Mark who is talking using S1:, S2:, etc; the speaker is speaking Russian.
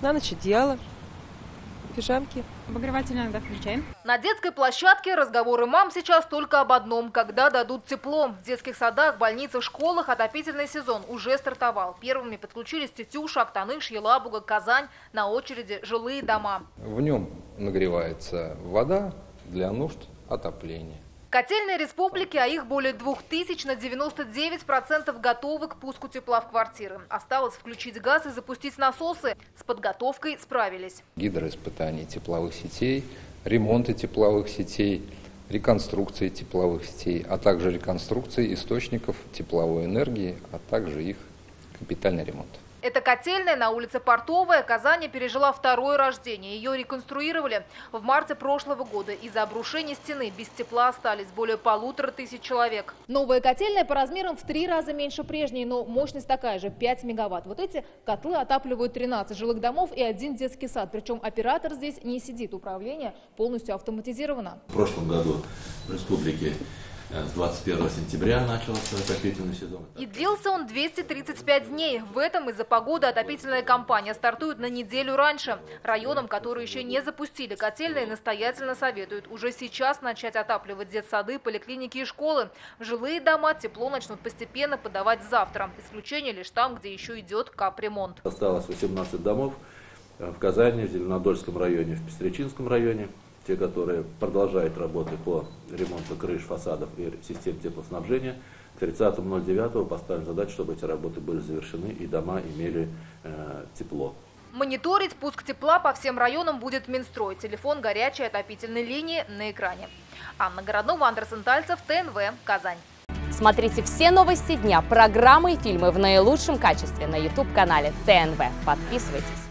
S1: На ночь одеяло, пижамки.
S2: Обогреватель иногда включаем.
S3: На детской площадке разговоры мам сейчас только об одном – когда дадут тепло. В детских садах, больницах, школах отопительный сезон уже стартовал. Первыми подключились Тетюша, Актаныш, Елабуга, Казань. На очереди жилые дома.
S4: В нем нагревается вода для нужд отопления.
S3: Котельные республики, а их более 2000, на 99% готовы к пуску тепла в квартиры. Осталось включить газ и запустить насосы. С подготовкой справились.
S4: Гидроиспытания тепловых сетей, ремонты тепловых сетей, реконструкции тепловых сетей, а также реконструкции источников тепловой энергии, а также их капитальный ремонт.
S3: Эта котельная на улице Портовая Казани пережила второе рождение. Ее реконструировали в марте прошлого года. Из-за обрушения стены без тепла остались более 1500 человек. Новая котельная по размерам в 3 раза меньше прежней, но мощность такая же – 5 мегаватт. Вот эти котлы отапливают 13 жилых домов и 1 детский сад. Причем оператор здесь не сидит. Управление полностью автоматизировано.
S5: В прошлом году в республике с 21 сентября начался отопительный сезон.
S3: И длился он 235 дней. В этом из-за погоды отопительная кампания стартует на неделю раньше. Районам, которые еще не запустили котельные, настоятельно советуют уже сейчас начать отапливать детсады, поликлиники и школы. В жилые дома тепло начнут постепенно подавать завтра. Исключение лишь там, где еще идет капремонт.
S6: Осталось 18 домов в Казани, в Зеленодольском районе, в Пестрячинском районе. Те, которые продолжают работы по ремонту крыш, фасадов и систем теплоснабжения, к 30.09 поставим задачу, чтобы эти работы были завершены и дома имели тепло.
S3: Мониторить пуск тепла по всем районам будет Минстрой. Телефон горячей отопительной линии на экране. Анна Городнова, Андерсон Тальцев, ТНВ, Казань.
S7: Смотрите все новости дня, программы и фильмы в наилучшем качестве на YouTube-канале ТНВ. Подписывайтесь.